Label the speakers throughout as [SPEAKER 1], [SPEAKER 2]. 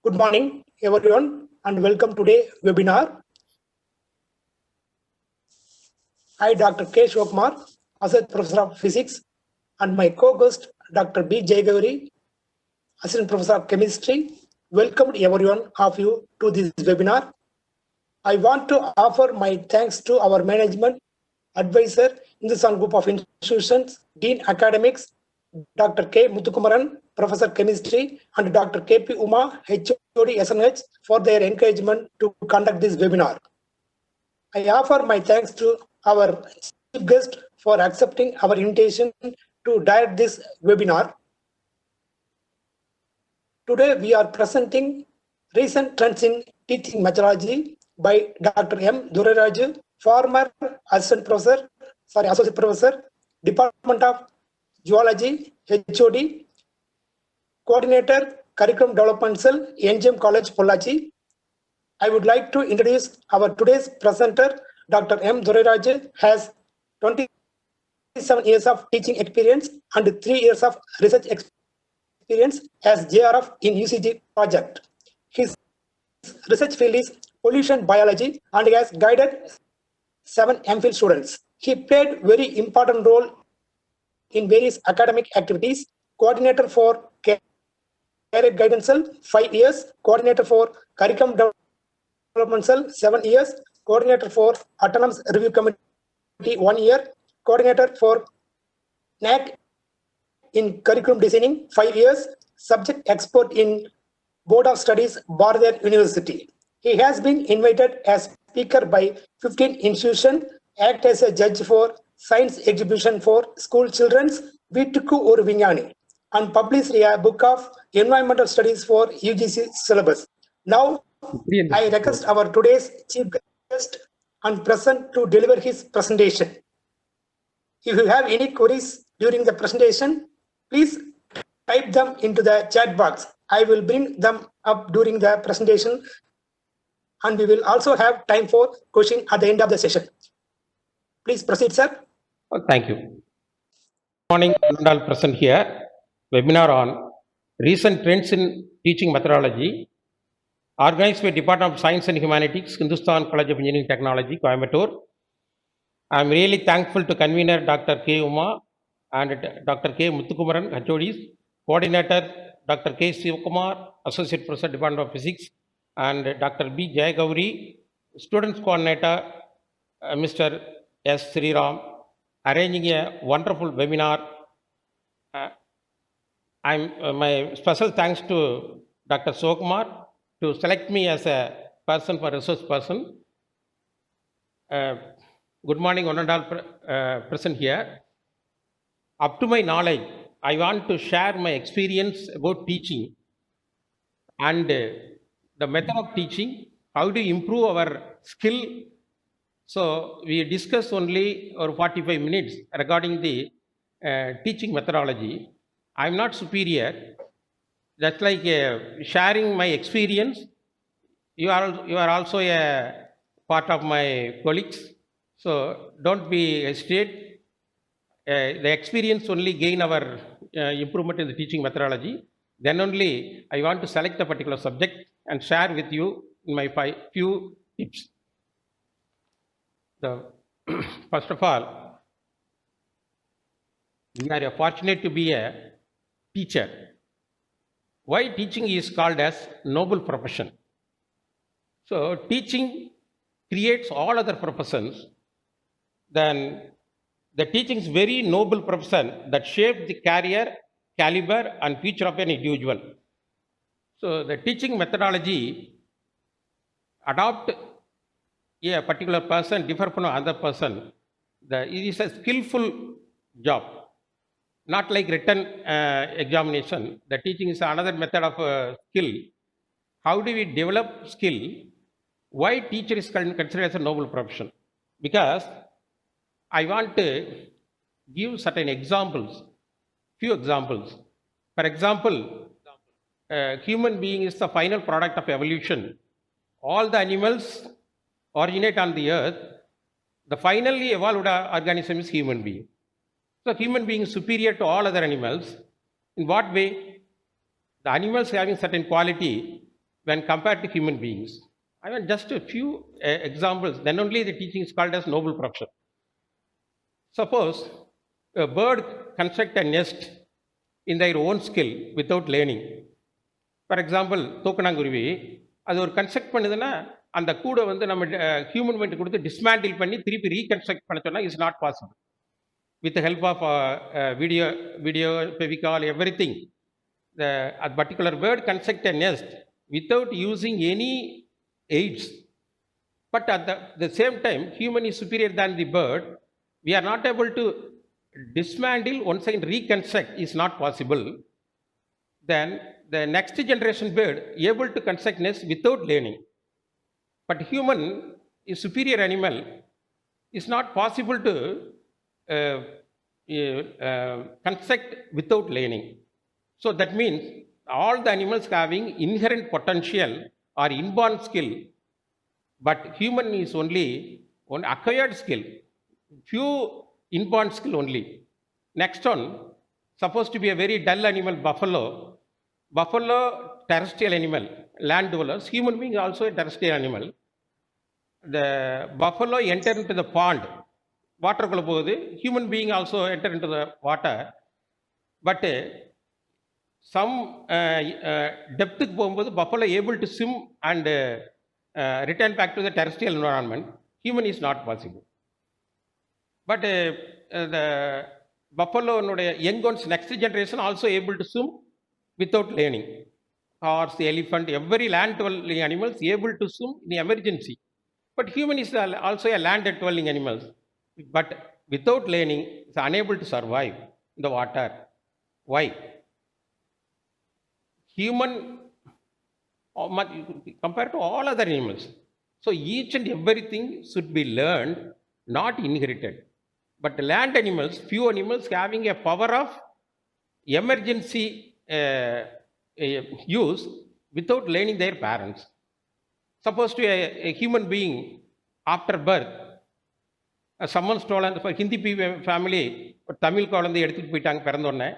[SPEAKER 1] Good morning, everyone, and welcome to today's webinar. I, Dr. K. Shokmar, Associate Professor of Physics, and my co-host, Dr. B. Jayagauri, Assistant Professor of Chemistry, welcomed everyone of you to this webinar. I want to offer my thanks to our management, advisor, Hindustan Group of Institutions, Dean Academics, Dr. K. Muthukumaran, Professor Chemistry, and Dr. K.P. Uma, HOD SNH, for their encouragement to conduct this webinar. I offer my thanks to our chief guest for accepting our invitation to direct this webinar. Today we are presenting recent trends in teaching methodology by Dr. M. Duraraju, former Associate Professor, Department of Geology, HOD, Coordinator, Curriculum Development Cell, NGM College, Pollachi. I would like to introduce our today's presenter, Dr. M. Duraraju, has 27 years of teaching experience and 3 years of research experience as JRF in UCG project. His research field is pollution biology and he has guided 7 MPhil students. He played very important role in various academic activities, coordinator for Career Guidance Cell, 5 years, coordinator for Curriculum Development Cell, 7 years, coordinator for Autonomous Review Committee, 1 year, coordinator for NAC in Curriculum Designing, 5 years, subject expert in Board of Studies, Bardar University. He has been invited as speaker by 15 institutions, act as a judge for science exhibition for school children's Vituku or Vignani, and published a book of environmental studies for UGC syllabus. Now, I request our today's chief guest and present to deliver his presentation. If you have any queries during the presentation, please type them into the chat box. I will bring them up during the presentation, and we will also have time for question at the end of the session. Please proceed, sir.
[SPEAKER 2] Thank you. Good morning, all present here. Webinar on recent trends in teaching methodology, organized by Department of Science and Humanities, Hindustan College of Engineering Technology, Coimbatore. I am really thankful to convener Dr. K. Uma and Dr. K. Muthukumaran, HODs, coordinator Dr. K. Sivakumar, Associate Professor, Department of Physics, and Dr. B. Jayagauri, Students Coordinator, Mr. S. Sriram, arranging a wonderful webinar. My special thanks to Dr. Sivakumar to select me as a person for resource person. Good morning, one and all present here. Up to my knowledge, I want to share my experience about teaching and the method of teaching, how to improve our skill. So we discuss only or 45 minutes regarding the teaching methodology. I'm not superior. That's like sharing my experience. You are also a part of my colleagues. So don't be hesitate. The experience only gain our improvement in the teaching methodology. Then only I want to select a particular subject and share with you in my few tips. First of all, we are fortunate to be a teacher. Why teaching is called as noble profession? So teaching creates all other professions. Then the teaching is very noble profession that shapes the career, caliber, and future of an individual. So the teaching methodology adopt a particular person differ from another person. It is a skillful job, not like written examination. The teaching is another method of skill. How do we develop skill? Why teacher is considered as a noble profession? Because I want to give certain examples, few examples. For example, human being is the final product of evolution. All the animals originate on the earth. The finally evolved organism is human being. So human being is superior to all other animals. In what way? The animals having certain quality, when compared to human beings. I mean, just a few examples, then only the teaching is called as noble profession. Suppose a bird construct a nest in their own skill without learning. For example தூக்கணாங்குருவி அது ஒரு construct பண்ணுதுன்னா அந்த கூடை வந்து நம்ம human mind கொடுத்து dismantle பண்ணி திருப்பி ரீகன்ஸ்ட்ரக்ட் பண்ண சொன்னால் is not possible with the help of video, Fevicol, everything. A particular bird construct a nest without using any aids. But at the same time, human is superior than the bird. We are not able to dismantle, once again reconstruct is not possible. Then the next generation bird able to construct nest without learning. But human is superior animal, is not possible to construct without learning. So that means all the animals having inherent potential or inborn skill, but human is only one acquired skill, few inborn skill only. Next one, supposed to be a very dull animal, buffalo. Buffalo, terrestrial animal, land dwellers. Human being also a terrestrial animal. The buffalo enter into the pond. வாட்டருக்குள்ளே போகுது, human being also enter into the water. But some டெப்த்துக்கு போகும்போது buffalo able to swim and return back to the terrestrial environment. Human is not possible. But the பஃபலோனுடைய young ones next generation also able to swim without learning. Horse, elephant, every land dwelling animals able to swim in emergency. But human is also a land dwelling animals. But without learning, is unable to survive in the water. Why? Human, compared to all other animals. So each and everything should be learned, not inherited. But land animals, few animals having a power of emergency use without learning their parents. Suppose to a human being after birth, someone stolen for Hindi family, ஒரு தமிழ் குழந்தை எடுத்துகிட்டு போயிட்டாங்க பிறந்தோடனே,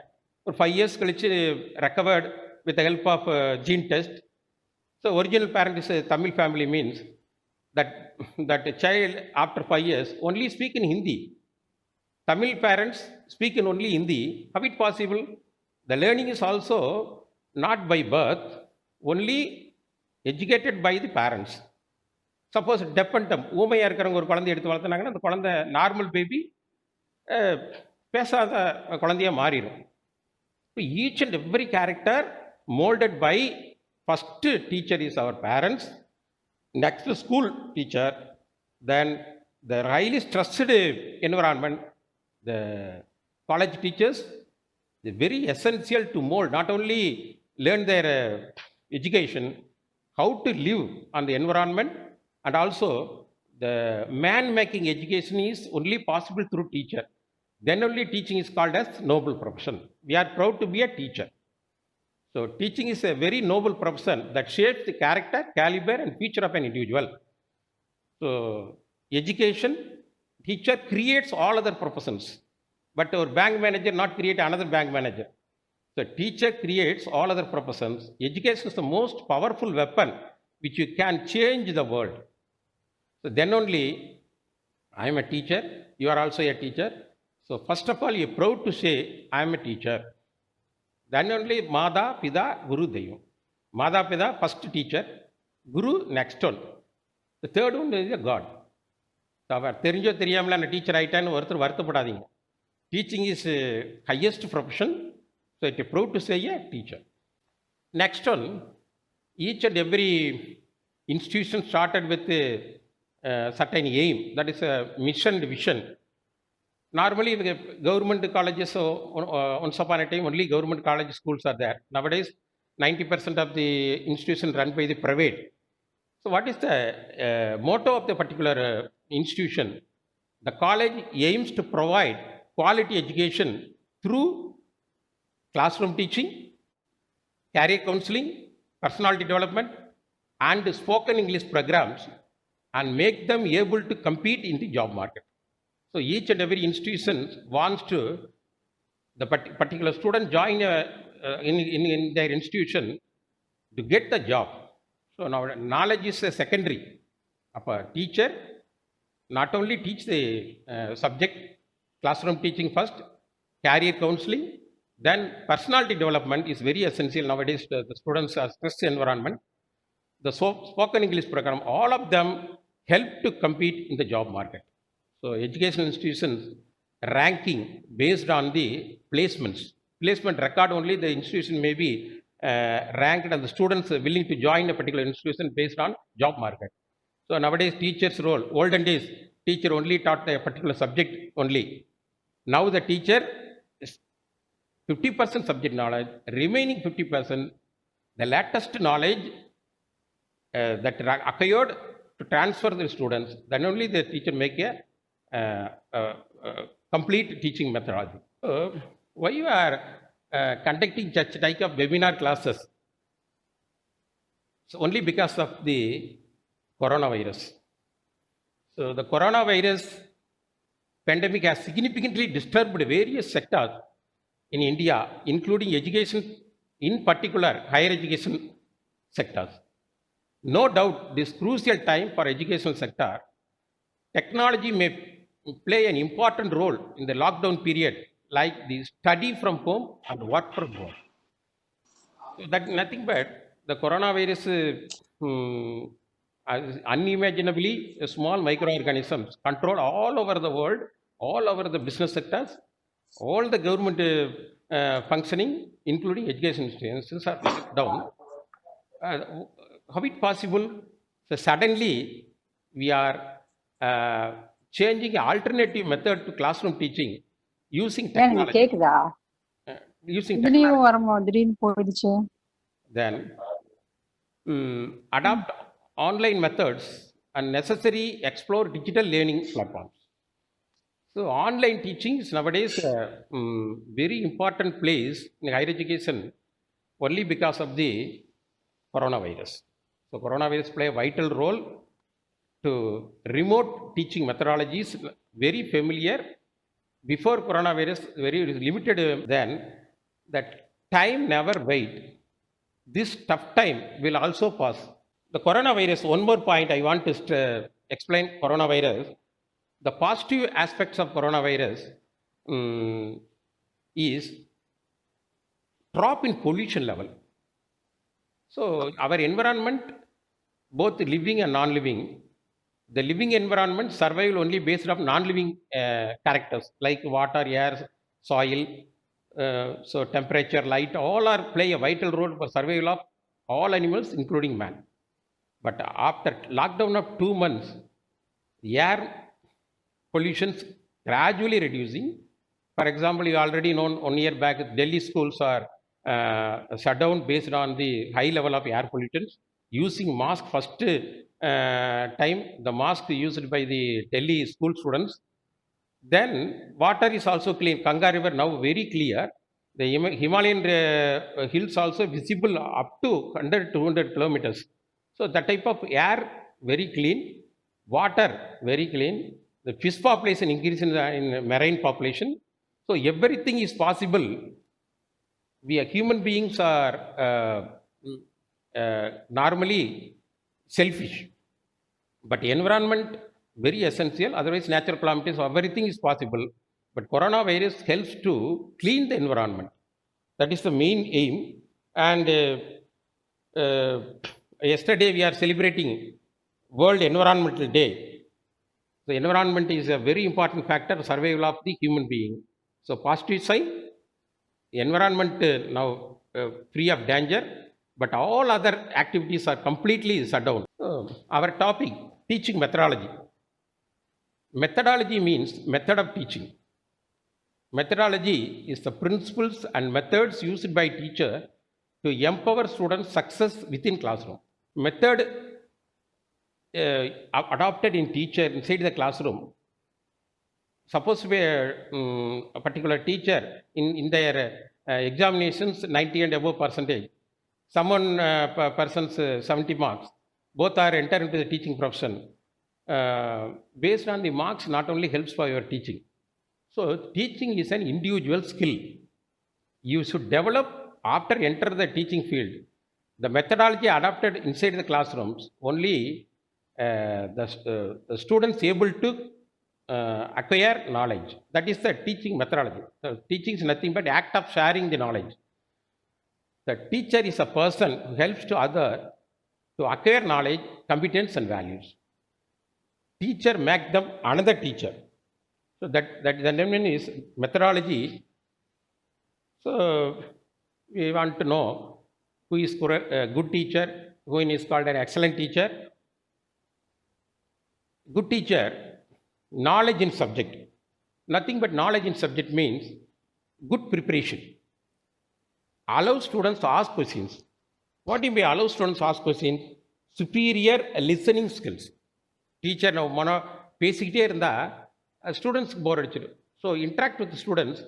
[SPEAKER 2] ஒரு 5 years கழிச்சு recovered with the help of gene test. So original parent is a Tamil family means that a child after 5 years only speak in Hindi. Tamil parents speak in only Hindi. How it possible? The learning is also not by birth, only educated by the parents. Suppose deaf and dumb ஊமையாக இருக்கிறவங்க ஒரு குழந்தைய எடுத்து வளர்த்துனாங்கன்னா அந்த குழந்தை normal baby பேசாத குழந்தையாக மாறிடும். இப்போ each and every character moulded by first teacher is our parents, next school teacher, then the highly stressed environment, the college teachers. Very essential to mold, not only learn their education, how to live on the environment, and also the man-making education is only possible through teacher. Then only teaching is called as noble profession. We are proud to be a teacher. So teaching is a very noble profession that shapes the character, caliber, and future of an individual. So education, teacher creates all other professions. But our bank manager not create another bank manager. So teacher creates all other professions. Education is the most powerful weapon which you can change the world. So then only I am a teacher, you are also a teacher. So first of all you are proud to say I am a teacher. Then only Mada, Pida, Guru, Devam. Mada, Pida first teacher, Guru next one. The third one is a God. So அவர் தெரிஞ்சோ தெரியாமல அந்த teacher ஆயிட்டான்னு ஒருத்தர் வருத்தப்படாதீங்க. Teaching is highest profession, so it is proud to say a teacher. Next one, each and every institution started with a certain aim, that is a mission vision. Normally the government colleges, so once upon a time only government college schools are there. Nowadays 90% of the institution run by the private. So what is the motto of the particular institution? The college aims to provide quality education through classroom teaching, career counseling, personality development, and spoken English programs, and make them able to compete in the job market. So each and every institution wants to the particular student join in their institution to get the job. So now knowledge is a secondary. A teacher not only teach the subject, classroom teaching first, career counseling, then personality development is very essential nowadays. The students are stress environment. The spoken English program, all of them help to compete in the job market. So educational institutions ranking based on the placements. Placement record only, the institution may be ranked and the students are willing to join a particular institution based on job market. So nowadays teacher's role, olden days, teacher only taught a particular subject only. Now the teacher is 50% subject knowledge, remaining 50%, the latest knowledge that acquired to transfer the students, then only the teacher make a complete teaching methodology. So why you are conducting such type of webinar classes? So only because of the coronavirus. So the coronavirus pandemic has significantly disturbed various sectors in India, including education, in particular higher education sectors. No doubt, this crucial time for educational sector, technology may play an important role in the lockdown period, like the study from home and work from home. So that nothing but the coronavirus unimaginably small microorganisms control all over the world, all over the business sectors, all the government functioning, including education institutions, are locked down. How it possible? So suddenly we are changing an alternative method to classroom teaching using
[SPEAKER 3] எனக்கு
[SPEAKER 2] technology.
[SPEAKER 3] கேக்குதா?
[SPEAKER 2] Using
[SPEAKER 3] திடீர்னு
[SPEAKER 2] technology,
[SPEAKER 3] வரமோ திடீர்னு போயிடுச்சு.
[SPEAKER 2] then adopt online methods and necessary explore digital learning platforms. So online teaching is nowadays a very important place in higher education only because of the coronavirus. So coronavirus play a vital role to remote teaching methodologies, very familiar. Before coronavirus, very limited then, that time never wait. This tough time will also pass. The coronavirus, one more point I want to explain coronavirus. The positive aspects of coronavirus is drop in pollution level. So our environment, both living and non-living, the living environment survival only based on non-living characters like water, air, soil, so temperature, light, all are play a vital role for survival of all animals, including man. But after lockdown of 2 months, air pollutions gradually reducing. For example, you already know 1 year back, Delhi schools are shut down based on the high level of air pollutants. Using mask first time, the mask used by the Delhi school students. Then water is also clean. Ganga river now very clear. The Himalayan hills also visible up to 100-200 kilometers. So that type of air very clean, water very clean. The fish population increase in marine population. So everything is possible. We are human beings are normally selfish, but environment very essential. Otherwise, natural calamities, everything is possible. But coronavirus helps to clean the environment. That is the main aim. And yesterday we are celebrating World Environmental Day. The environment is a very important factor survival of the human being. So positive side, environment now free of danger, but all other activities are completely shut down. Our topic, teaching methodology. Methodology means method of teaching. Methodology is the principles and methods used by teacher to empower students' success within classroom. Method adopted in teacher inside the classroom. Suppose we a particular teacher in their examinations 90 and above percentage, someone person's 70 marks, both are enter into the teaching profession. Based on the marks not only helps for your teaching. So teaching is an individual skill. You should develop after enter the teaching field. The methodology adopted inside the classrooms only the students able to acquire knowledge. That is the teaching methodology. So teaching is nothing but act of sharing the knowledge. The teacher is a person who helps to other to acquire knowledge, competence, and values. Teacher make them another teacher. So that the name is methodology. So we want to know who is a good teacher, who is called an excellent teacher. Good teacher, knowledge in subject. Nothing but knowledge in subject means good preparation. Allow students to ask questions. What do you mean allow students to ask questions? Superior listening skills. Teacher now மன பேசிக்கிட்டே இருந்தா ஸ்டூடெண்ட்ஸ்க்கு bore அடிச்சிடும். So interact with students.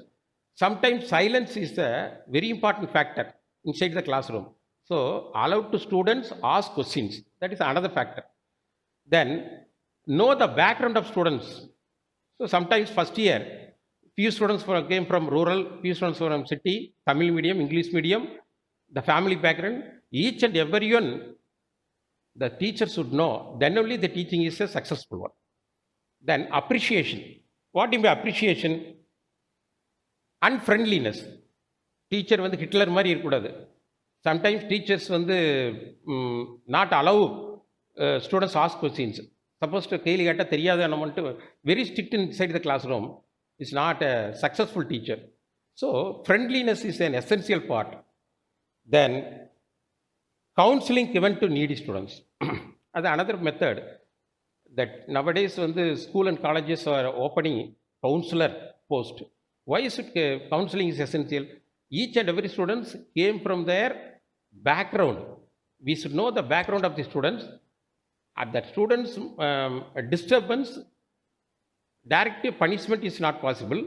[SPEAKER 2] Sometimes silence is a very important factor inside the classroom. So allow to students ask questions. That is another factor. Then know the background of students. So sometimes first year, few students came from rural, few students from city, Tamil medium, English medium, the family background. Each and everyone, the teacher should know. Then only the teaching is a successful one. Then appreciation. What do you mean appreciation? Unfriendliness. Teacher வந்து Hitler மாதிரி இருக்கக்கூடாது. Sometimes teachers வந்து not allow students ask questions. Suppose to கேள்வி கேட்டால் தெரியாது நம்மன்ட்டு very strict inside the classroom is not a successful teacher. So friendliness is an essential part. Then counseling given to needy students. That's another method that nowadays when the school and colleges are opening counselor post. Why is it counseling is essential? Each and every students came from their background. We should know the background of the students. At that students disturbance, directive punishment is not possible.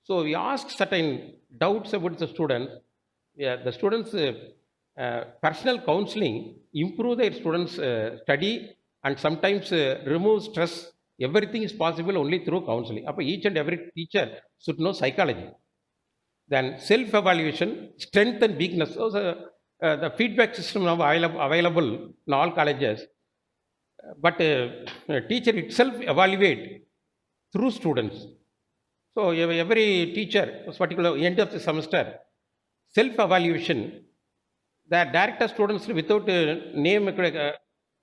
[SPEAKER 2] So we ask certain doubts about the students. The students personal counseling improve their students study and sometimes remove stress. Everything is possible only through counseling. Each and every teacher should know psychology. Then self-evaluation, strength and weakness. So the feedback system now available in all colleges. But teacher itself evaluate through students. So every teacher, particular end of the semester, self-evaluation, the director students without name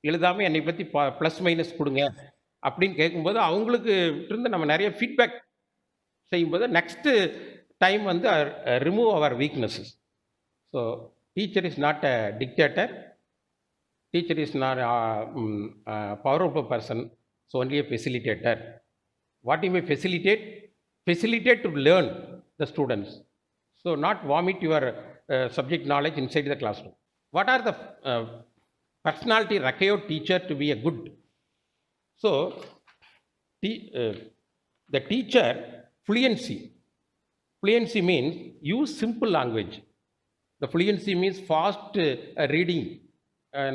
[SPEAKER 2] எழுதாமல் என்னை பற்றி plus minus கொடுங்க அப்படின்னு கேட்கும்போது அவங்களுக்கு இருந்து நம்ம நிறைய ஃபீட்பேக் செய்யும்போது நெக்ஸ்ட்டு டைம் வந்து remove our weaknesses. So teacher is not a dictator. Teacher is not a powerful person, so only a facilitator. What do you mean facilitate? Facilitate to learn the students. So not vomit your subject knowledge inside the classroom. What are the personality required teacher to be a good? So the teacher fluency. Fluency means use simple language. The fluency means fast reading.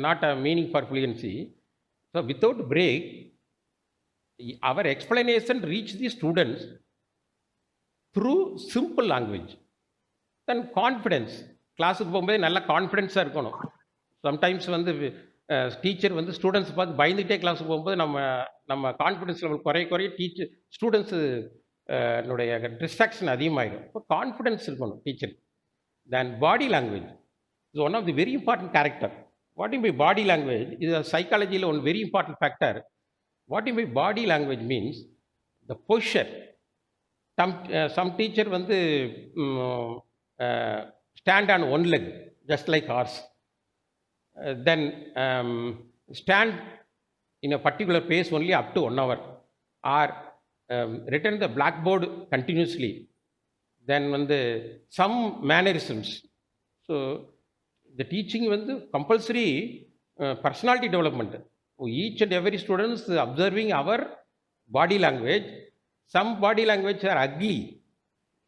[SPEAKER 2] Not a meaning for fluency. So without break, our explanation reach the students through simple language. Then confidence. கிளாஸுக்கு போகும்போது நல்ல கான்ஃபிடென்ஸாக இருக்கணும். Sometimes வந்து teacher வந்து students பார்த்து பயந்துகிட்டே கிளாஸுக்கு போகும்போது நம்ம கான்ஃபிடென்ஸ் லெவல் குறைய டீச்சர் ஸ்டூடெண்ட்ஸு டிஸ்ட்ராக்ஷன் அதிகமாகிடும். இப்போ கான்ஃபிடென்ஸ் இருக்கணும் teacher. Then body language is one of the very important character. What do you mean body language? Is a psychology one very important factor. What do you mean body language means? The posture. Some teacher வந்து stand on one leg, just like horse. Then stand in a particular pace only up to 1 hour. Or return the blackboard continuously. Then வந்து some mannerisms. So the teaching வந்து compulsory personality development. Each and every students observing our body language. Some body language are ugly.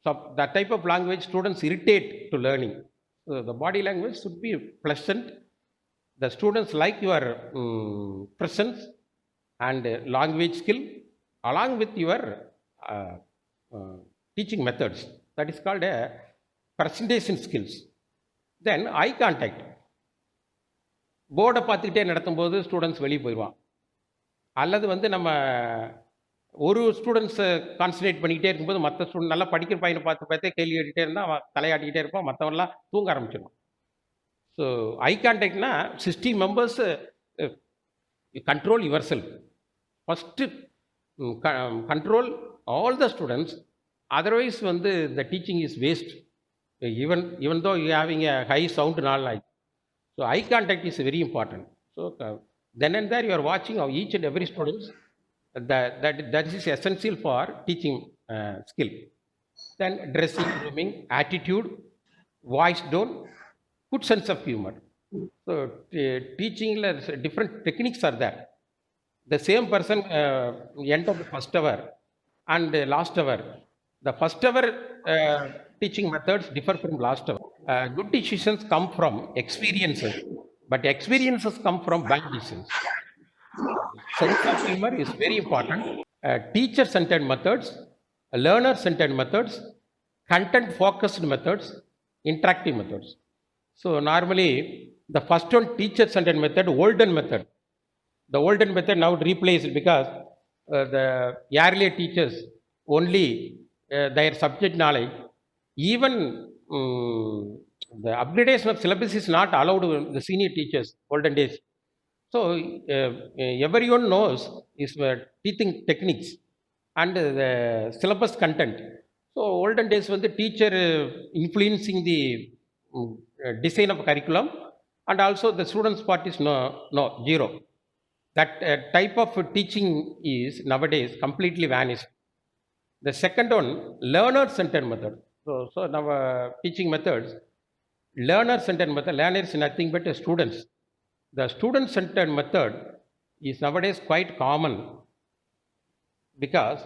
[SPEAKER 2] So that type of language students irritate to learning. So the body language should be pleasant. The students like your presence and language skill along with your teaching methods. That is called a presentation skills. Then eye contact. போர்டை பார்த்துக்கிட்டே நடத்தும்போது students வெளியே போயிடுவான். அல்லது வந்து நம்ம ஒரு ஸ்டூடெண்ட்ஸை கான்சன்ட்ரேட் பண்ணிக்கிட்டே இருக்கும்போது மற்ற ஸ்டூடெண்ட் நல்லா படிக்கிற பையனை பார்த்து பார்த்தே கேள்வி கேட்டுகிட்டே இருந்தால் அவன் தலையாட்டிக்கிட்டே இருப்பான், மற்றவன்லாம் தூங்க ஆரம்பிச்சிடும். ஸோ ஐ கான்டாக்ட்னா 60 members control yourself. First, control all the students. Otherwise, when the teaching is waste, even though you are having a high sound knowledge. So eye contact is very important. So then and there you are watching of each and every student. That is essential for teaching skill. Then dressing, grooming, attitude, voice tone, good sense of humor. So teaching different techniques are there. The same person enter the first hour and last hour. The first hour teaching methods differ from last hour. Good decisions come from experiences, but experiences come from bad decisions. Sense of humor is very important. Teacher-centered methods, learner-centered methods, content-focused methods, interactive methods. So normally, the first one, teacher-centered method, olden method. The olden method now replaced because the earlier teachers only their subject knowledge. Even the upgradation of syllabus is not allowed to the senior teachers, olden days. So everyone knows is teaching techniques and the syllabus content. So olden days when the teacher influencing the design of curriculum, and also the students' part is no zero. That type of teaching is nowadays completely vanished. The second one, learner-centered method. So now teaching methods, learner-centered method. Learner is nothing but students. The student-centered method is nowadays quite common because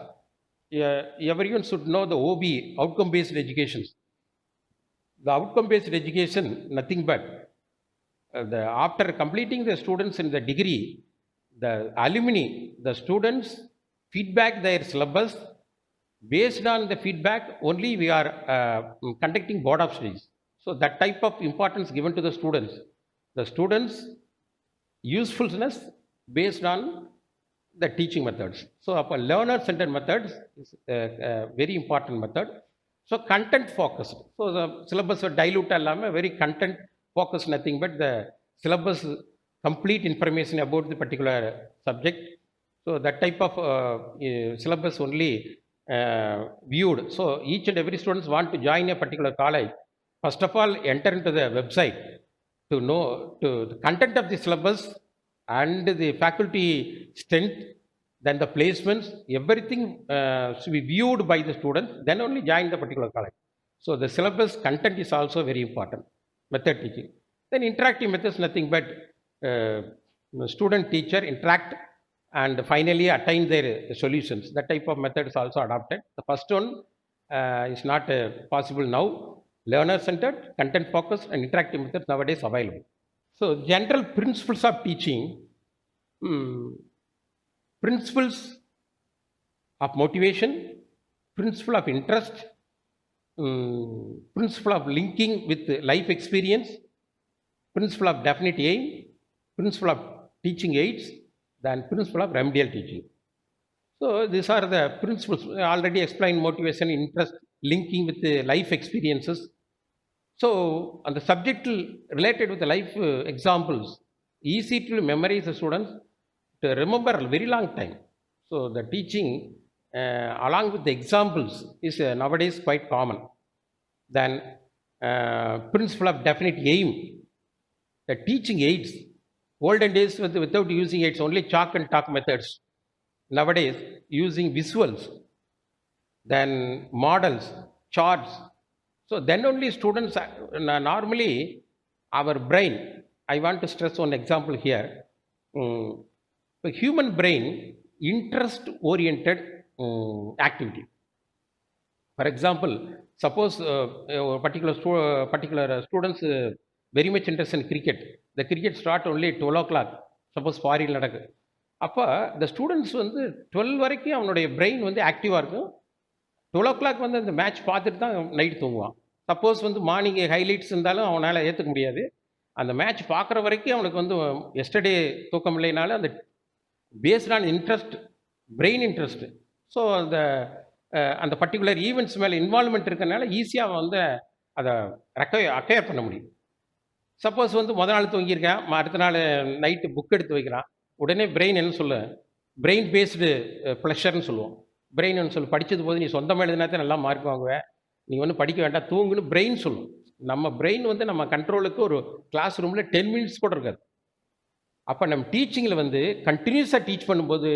[SPEAKER 2] everyone should know the OB, outcome-based education. The outcome-based education, nothing but after completing the students in the degree, the alumni, the students feedback their syllabus. Based on the feedback, only we are conducting board of studies. So that type of importance given to the students. The students' usefulness based on the teaching methods. So a learner-centered methods is a very important method. So content focused. So the syllabus dilute very content focused, nothing but the syllabus complete information about the particular subject. So that type of syllabus only viewed. So each and every students want to join a particular college. First of all, enter into the website to know the content of the syllabus and the faculty strength, then the placements, everything should be viewed by the students, then only join the particular college. So the syllabus content is also very important. Method teaching. Then interactive methods, nothing but student teacher interact and finally attain their solutions. That type of method is also adopted. The first one is not possible now. Learner-centered, content-focused, and interactive methods nowadays available. So general principles of teaching, principles of motivation, principle of interest, principle of linking with life experience, principle of definite aim, principle of teaching aids, then principle of remedial teaching. So these are the principles. I already explained motivation, interest, linking with the life experiences. So on the subject related with the life examples, easy to memorize the students to remember a very long time. So the teaching along with the examples is nowadays quite common. Then principle of definite aim, the teaching aids. Olden days without using aids, only chalk and talk methods. Nowadays using visuals, then models, charts. So then only students, normally our brain, I want to stress one example here. The human brain, interest oriented activity. For example, suppose particular students very much interested in cricket. The cricket start only at 12 o'clock. Suppose foreign நடக்கு. அப்போ the students 12 வரைக்கும் அவனுடைய brain ஆக்டிவாக இருக்கும். 12 o'clock அந்த match பார்த்துட்டு தான் night தூங்குவான். Suppose morning highlights இருந்தாலும் அவனால் ஏற்றுக்க முடியாது. அந்த மேட்ச் பார்க்குற வரைக்கும் அவனுக்கு வந்து எஸ்டர்டே தூக்கம் இல்லைனாலும் அந்த based on interest, brain interest. So அந்த பர்டிகுலர் ஈவெண்ட்ஸ் மேலே இன்வால்மெண்ட் இருக்கறனால ஈஸியாக அவன் வந்து அதை அக்வயர் பண்ண முடியும். சப்போஸ் வந்து முத நாள் தூங்கியிருக்கான், அடுத்த நாள் நைட்டு புக் எடுத்து வைக்கிறான். உடனே பிரெயின் என்ன சொல்லும்? பிரெயின் பேஸ்டு ப்ளஷர்னு சொல்லுவோம். பிரெயின் சொல்லு, படித்தது போது நீ சொந்தமாக எழுதினா தான் நல்லா மார்க் வாங்குவ, நீ ஒன்றும் படிக்க வேண்டாம் தூங்குன்னு பிரெயின் சொல்லும். நம்ம பிரெயின் வந்து நம்ம கண்ட்ரோலுக்கு ஒரு கிளாஸ் ரூமில் 10 மினிட்ஸ் கூட இருக்காது. அப்போ நம்ம டீச்சிங்கில் வந்து கண்டினியூஸாக டீச் பண்ணும்போது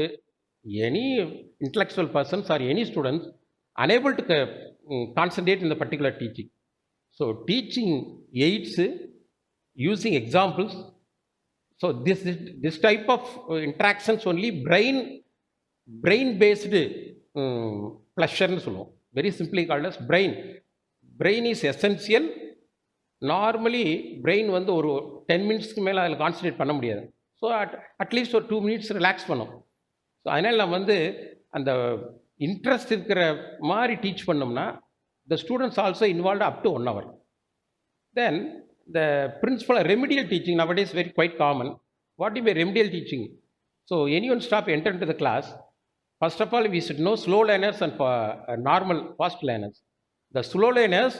[SPEAKER 2] any intellectual persons or any students unable to concentrate in the particular teaching. So teaching aids using examples. So this type of interactions only brain based pleasure னு சொல்லுவோம். Very simply called as brain. Brain is essential. Normally brain வந்து ஒரு 10 மினிட்ஸ்க்கு மேலே அதில் concentrate பண்ண முடியாது. So at least ஒரு 2 மினிட்ஸ் ரிலாக்ஸ் பண்ணும். ஸோ அதனால் நம்ம வந்து அந்த இன்ட்ரெஸ்ட் இருக்கிற மாதிரி டீச் பண்ணோம்னா the students also involve up to 1 hour. Then the principal remedial teaching nowadays very quite common. What is remedial teaching? So anyone stop enter into the class, first of all we should know slow learners and normal fast learners. The slow learners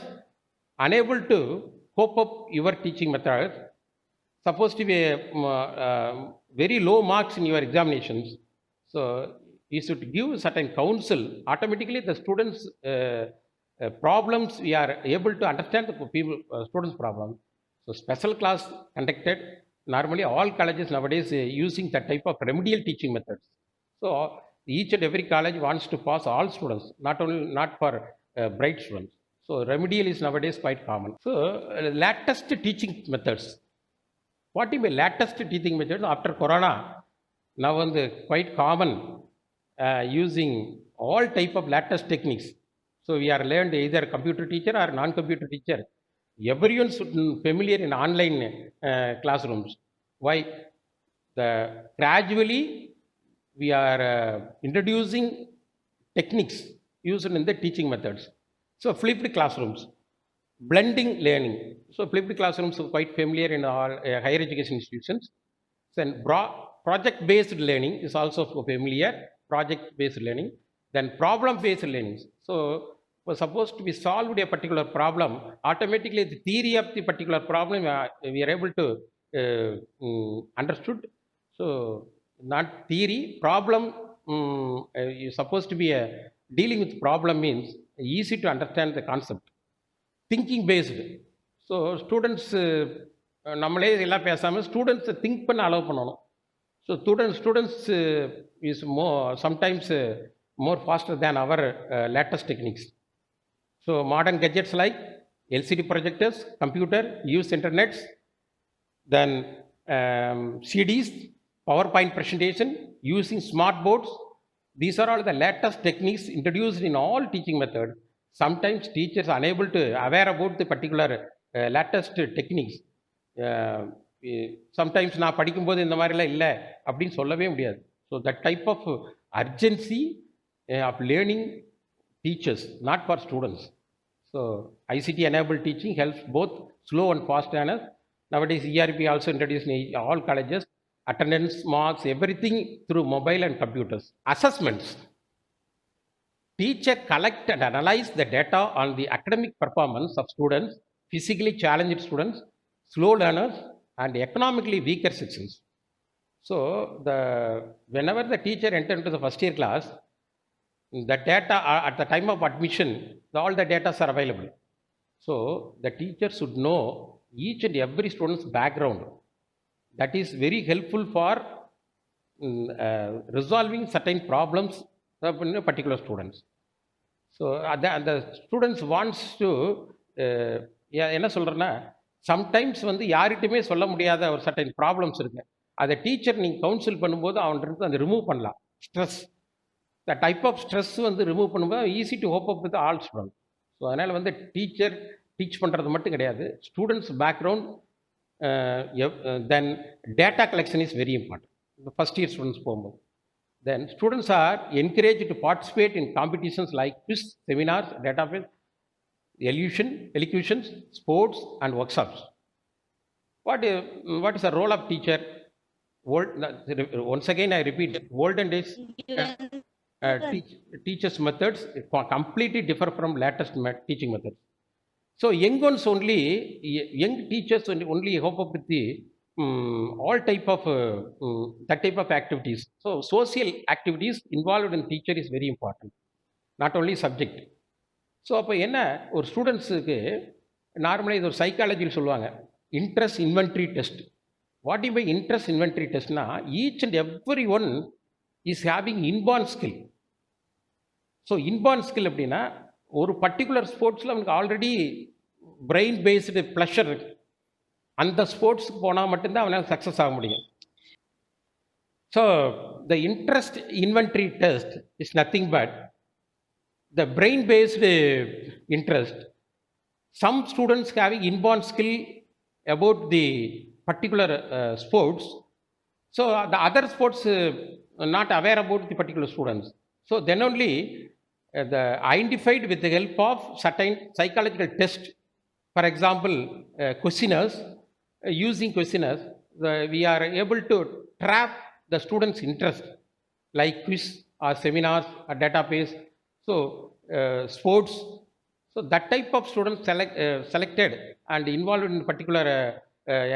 [SPEAKER 2] unable to cope up your teaching method, supposed to be very low marks in your examinations. So you should give certain counsel. Automatically the students problems we are able to understand the people students problem. So special class conducted. Normally all colleges nowadays using that type of remedial teaching methods. So each and every college wants to pass all students, not for bright students. So remedial is nowadays quite common. So latest teaching methods. What is the latest teaching methods after Corona? Now quite common using all type of latest techniques. So we are learned either computer teacher or non-computer teacher. Everyone should familiar in online classrooms. Why? Gradually we are introducing techniques used in the teaching methods. So flipped classrooms, blending learning. So flipped classrooms are quite familiar in all higher education institutions. Then project-based learning is also familiar. Project-based learning. Then problem-based learning. So was supposed to be solved a particular problem. Automatically the theory of the particular problem we are able to understood. So not theory, problem is supposed to be dealing with problem means easy to understand the concept. Thinking based. So students நம்மளே எல்லாம் பேசாமல் ஸ்டூடெண்ட்ஸை think பண்ண allow பண்ணணும். So students is sometimes more faster than our latest techniques. So modern gadgets like LCD projectors, computer, use internets, then CDs, PowerPoint presentation, using smart boards. These are all the latest techniques introduced in all teaching methods. Sometimes teachers are unable to aware about the particular latest techniques. Sometimes நான் படிக்கும்போது இந்த மாதிரிலாம் இல்லை அப்படின்னு சொல்லவே முடியாது. So that type of urgency of learning teachers, not for students. So ICT enabled teaching helps both slow and fast learners. Nowadays ERP also introduced in all colleges, attendance, marks, everything through mobile and computers. Assessments. Teacher collect and analyze the data on the academic performance of students, physically challenged students, slow learners, and economically weaker sections. So whenever the teacher enters into the first year class, the data at the time of admission, all the data are available. So the teacher should know each and every student's background. That is very helpful for resolving certain problems in particular students. So the students wants to என்ன சொல்கிறேன்னா sometimes யார்கிட்டையுமே சொல்ல முடியாத ஒரு certain problems இருக்கு. அதை teacher நீங்கள் council பண்ணும்போது அவன்கிட்ட அதை ரிமூவ் பண்ணலாம். Stress, the type of stress remove பண்ணும்போது easy to hope up with all student. So அதனால் டீச்சர் டீச் பண்ணுறது மட்டும் கிடையாது, students background, then data collection is very important first year students போகும்போது. Then students are encouraged to participate in competitions like quiz, seminars, database, elocutions, sports, and workshops. What is the role of teacher? Once again, I repeat, olden days teachers' methods completely differ from latest teaching methods. So young ones only, young teachers only hope up with the all type of that type of activities. So social activities involved in teacher is very important, not only subject. So அப்போ என்ன ஒரு ஸ்டூடெண்ட்ஸுக்கு நார்மலாக இது ஒரு சைக்காலஜியில் சொல்லுவாங்க interest inventory test. What you by interest inventory டெஸ்ட்னா each and every one is having inborn skill. So inborn skill அப்படின்னா ஒரு பர்டிகுலர் ஸ்போர்ட்ஸில் அவனுக்கு ஆல்ரெடி பிரெயின் பேஸ்டு ப்ளஷர் இருக்கு. அந்த ஸ்போர்ட்ஸுக்கு போனால் மட்டும்தான் அவனால் சக்ஸஸ் ஆக முடியும். So the interest inventory test is nothing but the brain based interest. Some students having inborn skill about the particular sports, so the other sports not aware about the particular students, so then only the identified with the help of certain psychological test. For example, questionnaires, using questionnaires we are able to trap the students interest, like quiz or seminars or database. So sports, so that type of students selected and involved in particular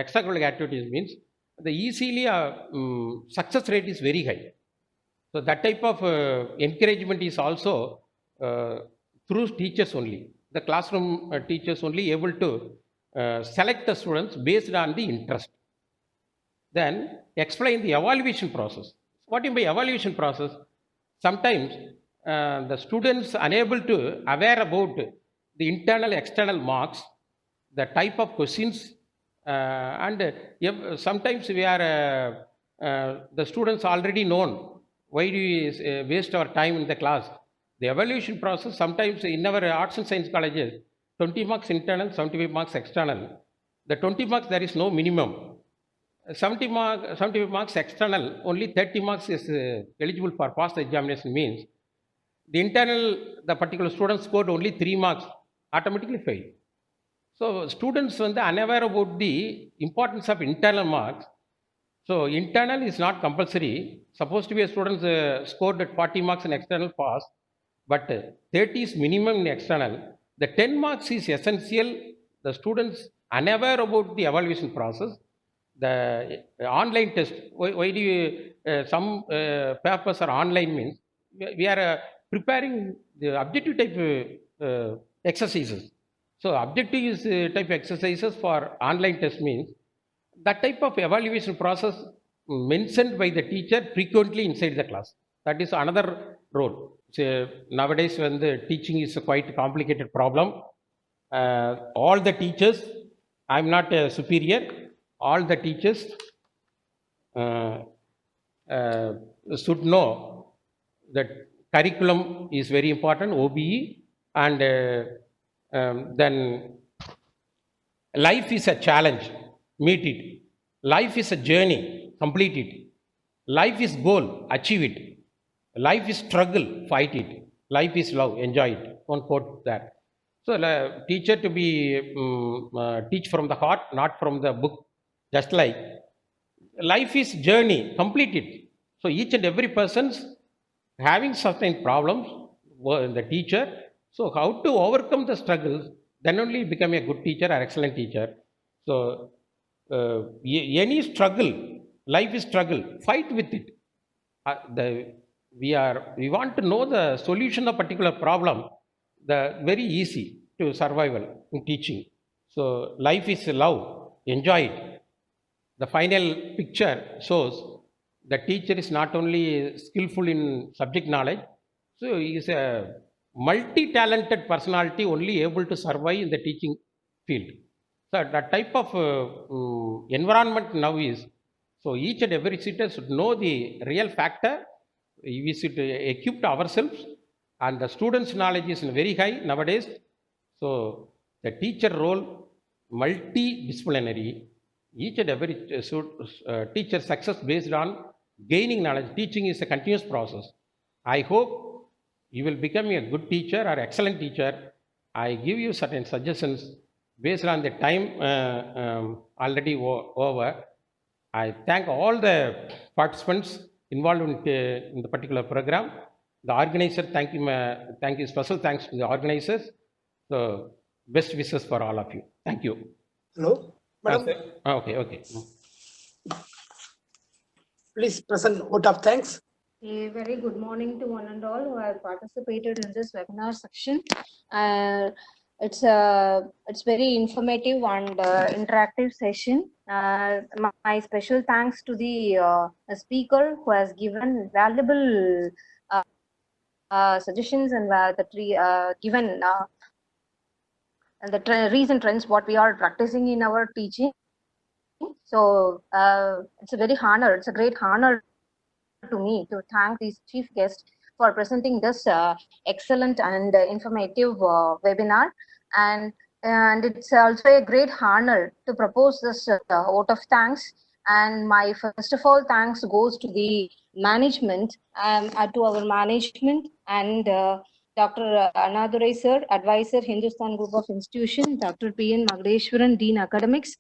[SPEAKER 2] extracurricular activities means the easily success rate is very high. So that type of encouragement is also through teachers only. The classroom teachers only able to select the students based on the interest. Then explain the evaluation process. What do you mean by evaluation process? Sometimes the students unable to aware about the internal external marks, the type of questions, and sometimes we are the students already known. Why do we waste our time in the class? The evaluation process, sometimes in our arts and science colleges, 20 marks internal, 75 marks external. The 20 marks there is no minimum. 75 marks external, only 30 marks is eligible for pass the examination means the internal, the particular student scored only 3 marks, automatically fail. So students when they unaware about the importance of internal marks. So internal is not compulsory. Supposed to be a student scored at 40 marks in external pass, but 30 is minimum in external. The 10 marks is essential. The students unaware about the evaluation process. The online test, why do you, some papers are online means we are preparing the objective type exercises. So objective is type exercises for online test means that type of evaluation process mentioned by the teacher frequently inside the class. That is another role. So nowadays when the teaching is a quite complicated problem, all the teachers, I am not a superior, all the teachers should know that curriculum is very important, OBE, and then life is a challenge, meet it. Life is a journey, complete it. Life is goal, achieve it. Life is struggle, fight it. Life is love, enjoy it. One quote that. So teacher to be teach from the heart, not from the book. Just like life is journey, complete it. So each and every person's having certain problems, the teacher, so how to overcome the struggles, then only become a good teacher or excellent teacher. So any struggle, life is struggle, fight with it. We want to know the solution of particular problem, the very easy to survival in teaching. So life is love, enjoy it. The final picture shows the teacher is not only skillful in subject knowledge, so he is a multi-talented personality only able to survive in the teaching field. So that type of environment now is, so each and every teacher should know the real factor. We should equip ourselves, and the students' knowledge is very high nowadays. So the teacher role multidisciplinary. Each and every teacher success based on gaining knowledge. Teaching is a continuous process. I hope you will become a good teacher or excellent teacher. I give you certain suggestions based on the time already over. I thank all the participants involved in the particular program. The organizer, thank you, special thanks to the organizers. So, best wishes for all of you. Thank you.
[SPEAKER 1] Hello, madam.
[SPEAKER 2] sir. Okay.
[SPEAKER 1] Please present vote of thanks.
[SPEAKER 3] A very good morning to one and all who have participated in this webinar section. It's very informative and interactive session. My special thanks to the speaker who has given valuable suggestions and given recent trends what we are practicing in our teaching. So it's a very honor. It's a great honor to me to thank this chief guest for presenting this excellent and informative webinar, and it's also a great honor to propose this vote of thanks. And my first of all thanks goes to the management, to our management, and Dr. Annadurai sir, advisor, Hindustan Group of Institution, Dr. P.N. Magdeshwaran, Dean Academics,